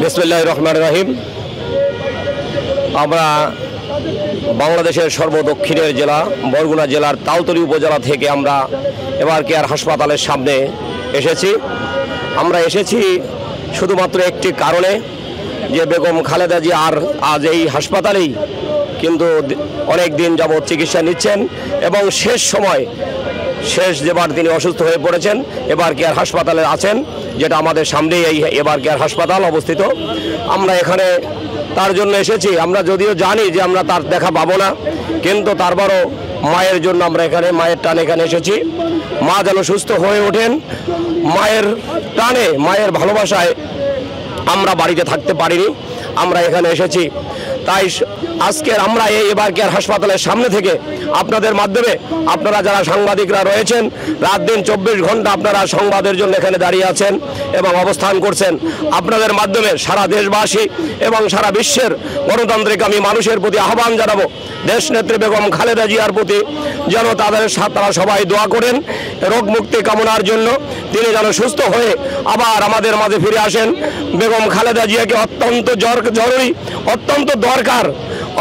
বিসমিল্লাহির রহমানির রহিম। আমরা বাংলাদেশের সর্বদক্ষিণের জেলা বরগুনা জেলার তালতলী উপজেলা থেকে আমরা এবার কেয়ার হাসপাতালের সামনে এসেছি। আমরা এসেছি শুধুমাত্র একটি কারণে, যে বেগম খালেদা জিয়া আর আজ এই হাসপাতালেই কিন্তু অনেক দিন যাবৎ চিকিৎসা নিচ্ছেন এবং শেষ যেবার তিনি অসুস্থ হয়ে পড়েছেন এবার কেয়ার হাসপাতালে আছেন, যেটা আমাদের সামনেই এই এবার কেয়ার হাসপাতাল অবস্থিত। আমরা এখানে তার জন্য এসেছি। আমরা যদিও জানি যে আমরা তার দেখা পাবো না, কিন্তু তারপরও মায়ের জন্য আমরা এখানে মায়ের টানে এখানে এসেছি। মা যেন সুস্থ হয়ে ওঠেন, মায়ের টানে মায়ের ভালোবাসায় আমরা বাড়িতে থাকতে পারিনি, আমরা এখানে এসেছি। তাই আজকের আমরা এই এবার কেয়ার হাসপাতালের সামনে থেকে আপনাদের মাধ্যমে, আপনারা যারা সাংবাদিকরা রয়েছেন রাত দিন 24 ঘন্টা আপনারা সংবাদের জন্য এখানে দাঁড়িয়ে আছেন এবং অবস্থান করছেন, আপনাদের মাধ্যমে সারা দেশবাসী এবং সারা বিশ্বের গণতান্ত্রিক আমি মানুষের প্রতি আহ্বান জানাবো, দেশনেত্রী বেগম খালেদা জিয়ার প্রতি যেন তারা সবাই দোয়া করেন রোগ মুক্তি কামনার জন্য, তিনি যেন সুস্থ হয়ে আবার আমাদের মাঝে ফিরে আসেন। বেগম খালেদা জিয়াকে অত্যন্ত জরুরি, অত্যন্ত দরকার,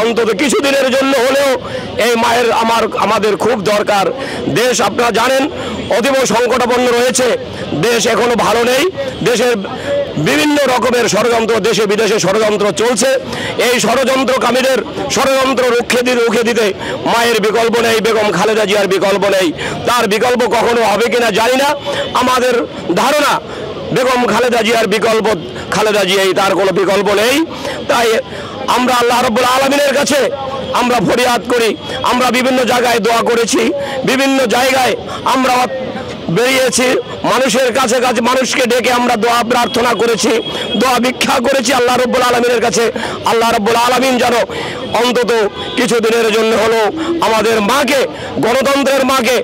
অন্তত কিছুদিনের জন্য হলেও এই মায়ের আমাদের খুব দরকার। দেশ আপনারা জানেন অতীব সংকটাপন্ন রয়েছে, দেশ এখনো ভালো নেই, দেশের বিভিন্ন রকমের ষড়যন্ত্র দেশে বিদেশে ষড়যন্ত্র চলছে। এই ষড়যন্ত্রকামীদের ষড়যন্ত্র রুখে দিতে মায়ের বিকল্প নেই, বেগম খালেদা জিয়ার বিকল্প নেই। তার বিকল্প কখনো হবে কিনা জানি না, আমাদের ধারণা বেগম খালেদা জিয়ার বিকল্প খালেদা জিয়াই, তার কোনো বিকল্প নেই। তাই আমরা আল্লাহ রাব্বুল আলামিনের কাছে আমরা ফরিয়াদ করি, আমরা বিভিন্ন জায়গায় দোয়া করেছি, বিভিন্ন জায়গায় আমরা বেরিয়েছি, মানুষের কাছে মানুষকে ডেকে আমরা দোয়া প্রার্থনা করেছি, দোয়া ভিক্ষা করেছি আল্লাহ রাব্বুল আলামিনের কাছে। আল্লাহ রাব্বুল আলামিন যেন অন্তত কিছুদিনের জন্য হলো আমাদের মাকে, গণতন্ত্রের মাকে,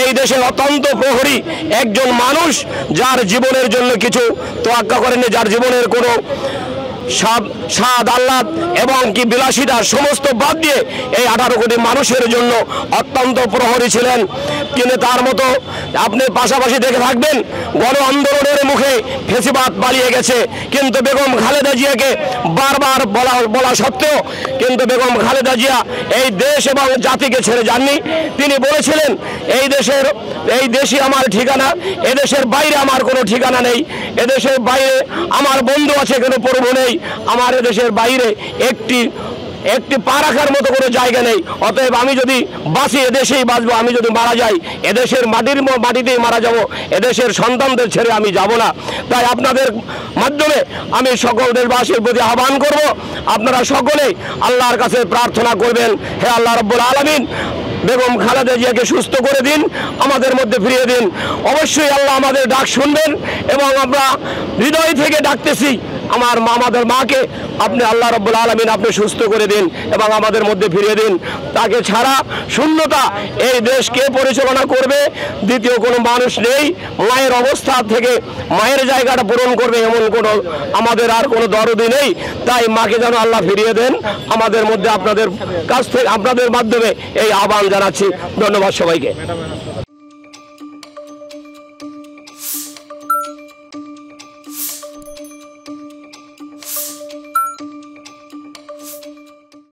এই দেশের অত্যন্ত প্রহরী একজন মানুষ, যার জীবনের জন্য কিছু তোয়াক্কা করেনি, যার জীবনের কোনো স্বাদ আহ্লাদ এবং কি বিলাসিতা সমস্ত বাদ দিয়ে এই 18 কোটি মানুষের জন্য অত্যন্ত প্রহরী ছিলেন। কিন্তু তার মতো আপনি পাশাপাশি দেখে থাকবেন গণ আন্দোলনের মুখে ফেসিবাদ পালিয়ে গেছে, কিন্তু বেগম খালেদা জিয়াকে বারবার বলা সত্ত্বেও কিন্তু বেগম খালেদা জিয়া এই দেশ এবং জাতিকে ছেড়ে যাননি। তিনি বলেছিলেন এই দেশই আমার ঠিকানা, এদেশের বাইরে আমার কোনো ঠিকানা নেই, এদেশের বাইরে আমার বন্ধু আছে, কোনো প্রভু নেই, আমার এদেশের বাইরে একটি পা রাখার মতো কোনো জায়গা নেই। অতএব আমি যদি বাঁচি এদেশেই বাঁচবো, আমি যদি মারা যাই এদেশের মাটিতেই মারা যাব, এদেশের সন্তানদের ছেড়ে আমি যাব না। তাই আপনাদের মাধ্যমে আমি সকল দেশবাসীর প্রতি আহ্বান করব, আপনারা সকলেই আল্লাহর কাছে প্রার্থনা করবেন, হে আল্লাহ রাব্বুল আলামিন বেগম খালেদা জিয়াকে সুস্থ করে দিন, আমাদের মধ্যে ফিরিয়ে দিন। অবশ্যই আল্লাহ আমাদের ডাক শুনবেন এবং আমরা হৃদয় থেকে ডাকতেছি আমাদের মাকে আপনি আল্লাহ রাব্বুল আলামিন আপনি সুস্থ করে দিন এবং আমাদের মধ্যে ফিরিয়ে দিন। তাকে ছাড়া শূন্যতা, এই দেশকে পরিচালনা করবে দ্বিতীয় কোনো মানুষ নেই। মায়ের অবস্থা থেকে মায়ের জায়গাটা পূরণ করবে এমন কোনো আমাদের আর কোনো দরদি নেই। তাই মাকে যেন আল্লাহ ফিরিয়ে দেন আমাদের মধ্যে, আপনাদের কাছ থেকে আপনাদের মাধ্যমে এই আহ্বান জানাচ্ছি। ধন্যবাদ সবাইকে।